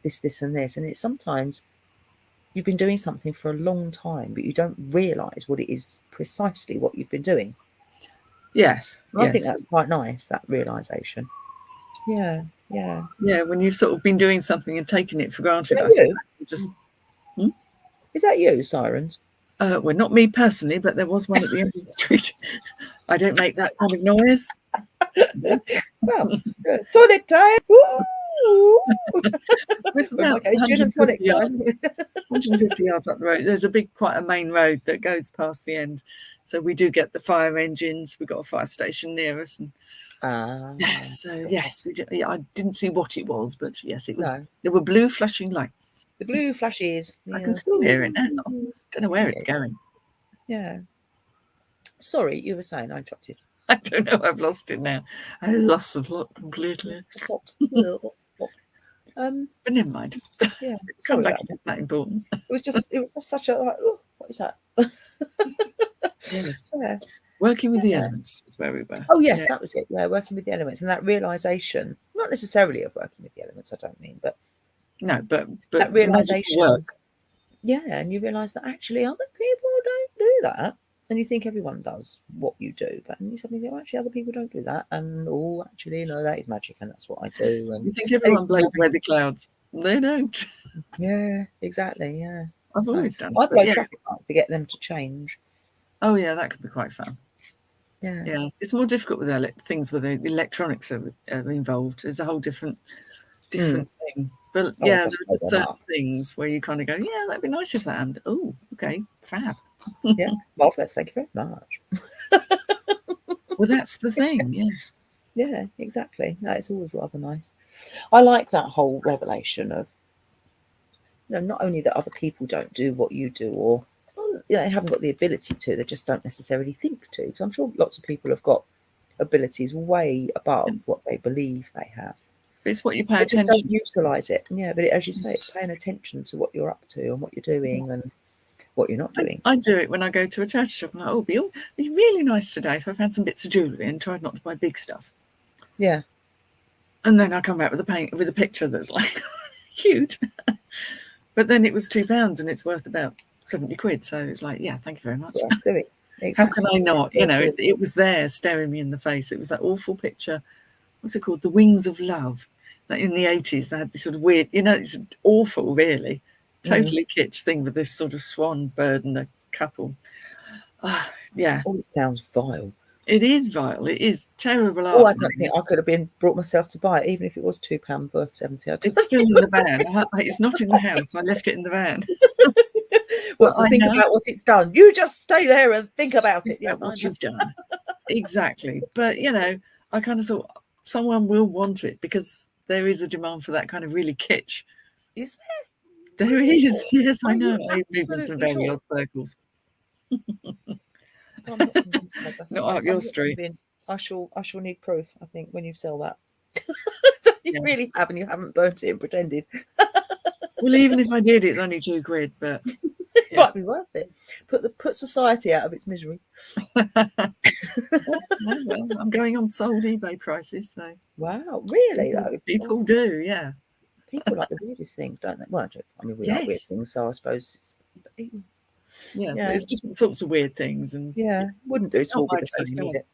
this, and this, and it's sometimes you've been doing something for a long time, but you don't realise what it is precisely what you've been doing. Yes, I think that's quite nice, that realisation. Yeah. When you've sort of been doing something and taking it for granted. Is that you, sirens? Well, not me personally, but there was one at the end of the street. I don't make that kind of noise. Well, toilet time. With about 150 yards up the road, there's quite a main road that goes past the end. So we do get the fire engines. We've got a fire station near us, and yes, we do. Yeah, I didn't see what it was, but yes, it was. No. There were blue flashing lights. The blue flashes. I can still hear it now. Don't know where it's going. Yeah. Sorry, you were saying I interrupted. I don't know. I've lost it now. I lost the plot completely. But never mind. Yeah, come back. It's that important. It was just such a like. Oh, what is that? Yes. Yeah. Working with the elements is where we were. Oh yes, that was it. Yeah, working with the elements, and that realization, not necessarily of working with the elements. I don't mean, but that realization. Yeah, and you realize that actually other people don't do that. And you think everyone does what you do, but you suddenly think, actually, other people don't do that. And actually, no, that is magic, and that's what I do. And you think everyone blows away the clouds? They don't. Yeah, exactly. Yeah, I've always done. I blow traffic lights to get them to change. Oh yeah, that could be quite fun. Yeah, it's more difficult with things where the electronics are involved. It's a whole different thing. But there are certain things where you kind of go, yeah, that'd be nice if that happened. Oh, okay, fab. Yeah, marvelous. Thank you very much. Well, that's the thing. Yes. Yeah, exactly. No, it's always rather nice. I like that whole revelation of, not only that other people don't do what you do, or they haven't got the ability to, they just don't necessarily think to. Because I'm sure lots of people have got abilities way above what they believe they have. It's what you pay attention. Just don't utilise it. Yeah, but as you say, it's paying attention to what you're up to and what you're doing and what you're not doing. I do it when I go to a charity shop. I'm like, it'd be really nice today if I've had some bits of jewellery and tried not to buy big stuff. Yeah. And then I come back with a picture that's like huge. But then it was £2 and it's worth about 70 quid. So it's like, yeah, thank you very much. Yeah, do it. Exactly. How can I not? It was there staring me in the face. It was that awful picture. What's it called? The Wings of Love. Like in the 80s, they had this sort of weird, it's awful, really. Totally kitsch thing with this sort of swan bird and a couple. Yeah. Oh, it sounds vile. It is vile. It is terrible. Oh, I don't think I could have brought myself to buy it, even if it was £2 worth 70. It's still in the van. It's not in the house. I left it in the van. Think about what it's done. You just stay there and think about it. Yeah, what you've done. Exactly. But, I kind of thought someone will want it because there is a demand for that kind of really kitsch. Is there? There is, yes, I know. I move in some very odd circles. Not up your street. I shall need proof, I think, when you sell that. You really have, and you haven't burnt it and pretended. Well, even if I did, it's only £2, but it might be worth it. Put society out of its misery. Well, I'm going on sold eBay prices, so. Wow, really though? People do, yeah. People like the weirdest things, don't they? Well, I mean, we like weird things, so I suppose. Yeah, there's different sorts of weird things, and wouldn't do to all be the taste, same, would it?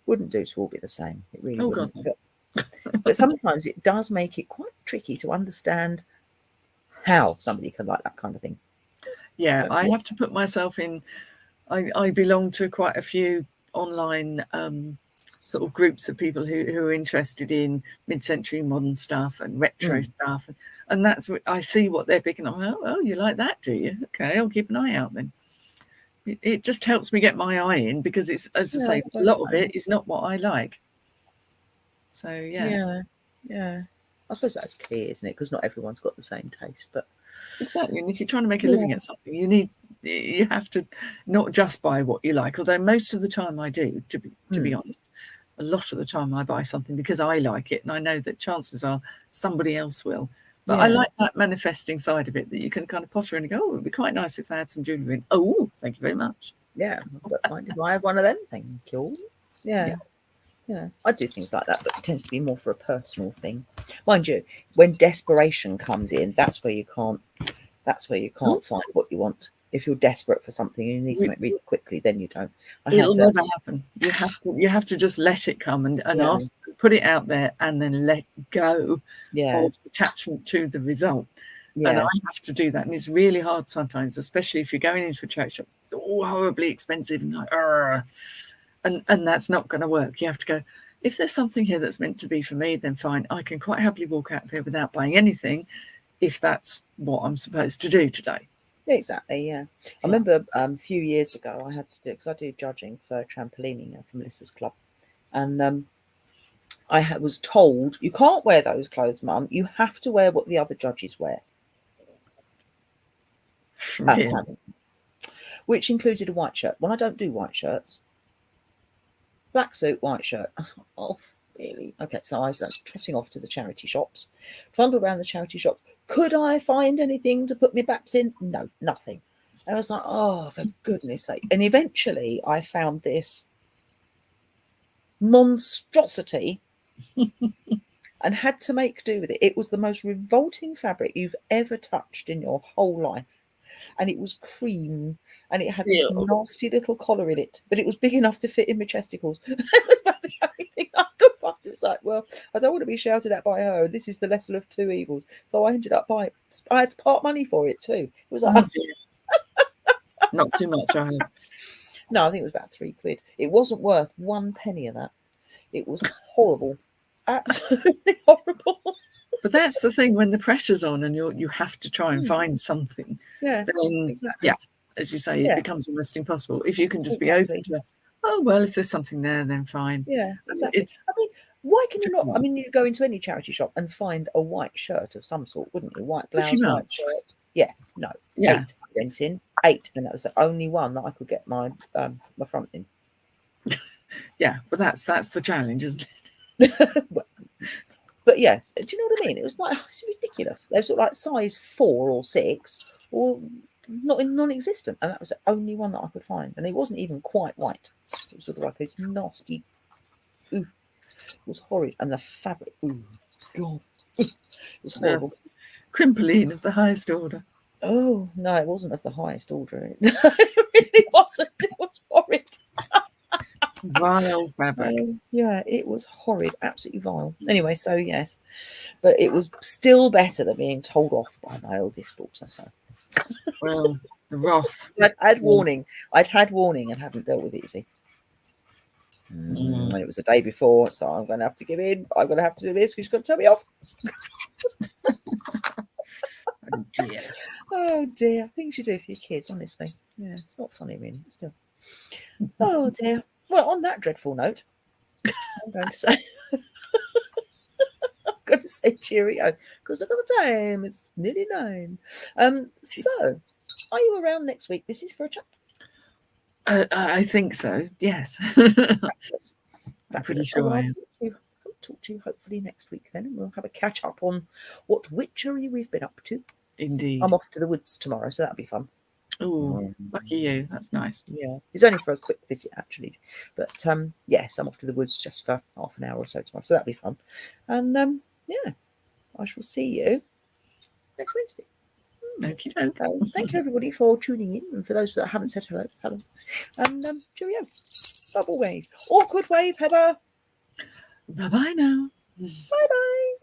Wouldn't do to all be the same. It really wouldn't. God, no. But sometimes it does make it quite tricky to understand how somebody can like that kind of thing. Yeah, I have to put myself in. I belong to quite a few online sort of groups of people who are interested in mid-century modern stuff and retro stuff, and that's what I see what they're picking up. Oh, you like that, do you? Okay, I'll keep an eye out then. It just helps me get my eye in, because it's, as I say, a lot of it is not what I like. So yeah. I suppose that's key, isn't it? Because not everyone's got the same taste, but exactly. And if you're trying to make a living at something, you have to not just buy what you like. Although most of the time I do, to be honest. A lot of the time I buy something because I like it, and I know that chances are somebody else will. But I like that manifesting side of it, that you can kind of potter in and go, oh, it would be quite nice if they had some jewellery in. Oh, thank you very much. Yeah, but if I have one of them, thank you. Yeah. I do things like that, but it tends to be more for a personal thing. Mind you, when desperation comes in, that's where you can't find what you want. If you're desperate for something and you need something really quickly, then you don't. It'll never happen. You have to just let it come and ask, put it out there, and then let go of attachment to the result. And I have to do that, and it's really hard sometimes, especially if you're going into a trade shop. It's all horribly expensive and like, and that's not going to work. You have to go, if there's something here that's meant to be for me, then fine. I can quite happily walk out of here without buying anything, if that's what I'm supposed to do today. Exactly, I remember a few years ago I had to do, because I do judging for trampolining for Melissa's club, and I was told, you can't wear those clothes, Mum. You have to wear what the other judges wear. Really? Which included a white shirt. Well, I don't do white shirts. Black suit, white shirt. Oh, really? Okay, so I was trotting off to the charity shops, trundled around the charity shops. Could I find anything to put my baps in? No, nothing. I was like, oh, for goodness sake. And eventually I found this monstrosity and had to make do with it. It was the most revolting fabric you've ever touched in your whole life. And it was cream, and it had this nasty little collar in it, but it was big enough to fit in my chesticles. It was about the only thing I could find. It was like, well, I don't want to be shouted at by her. This is the lesser of two evils. So I ended up buying. I had to part money for it too. It was like, not too much. I have. No, I think it was about £3. It wasn't worth 1 penny of that. It was horrible, absolutely horrible. But that's the thing, when the pressure's on and you have to try and find something. Then, exactly. As you say, it becomes almost impossible. If you can just be open to, oh, well, if there's something there, then fine. Yeah, exactly. I mean, why can you not? I mean, you go into any charity shop and find a white shirt of some sort, wouldn't you? White blouse, white shirt. Yeah, no. 8 I went in. 8, and that was the only one that I could get my front in. Yeah, but that's the challenge, isn't it? But yeah, do you know what I mean? It was like, it's ridiculous. They were sort of like size 4 or 6, or non-existent, and that was the only one that I could find, and it wasn't even quite white. It was sort of like this nasty. It was horrid, and the fabric. God, it was horrible. Crimpline of the highest order. Oh no, it wasn't of the highest order. It really wasn't. It was horrid. Vile fabric. Yeah, it was horrid, absolutely vile. Anyway, so yes, but it was still better than being told off by my eldest daughter. So, well, the wrath. I'd had warning. I'd had warning and hadn't dealt with it. You see, and it was the day before, so I'm going to have to give in. I'm going to have to do this because she's going to tell me off. Oh dear. Oh dear. Things you do for your kids, honestly. Yeah, it's not funny, really. But still. Oh dear. Well, on that dreadful note, I'm going to say cheerio, because look at the time, it's nearly 9. So, are you around next week? This is for a chat. I think so. Yes. I'm pretty sure I am. I'll talk to you hopefully next week then, and we'll have a catch up on what witchery we've been up to. Indeed. I'm off to the woods tomorrow, so that'll be fun. Oh, lucky you. That's nice. Yeah, it's only for a quick visit actually, but yes, I'm off to the woods just for half an hour or so tomorrow, so that'll be fun. And yeah, I shall see you next Wednesday. Okie doke. Thank you, everybody, for tuning in. And for those that haven't said hello. And cheerio. Bubble wave. Awkward wave, Heather. Bye-bye now. Bye-bye.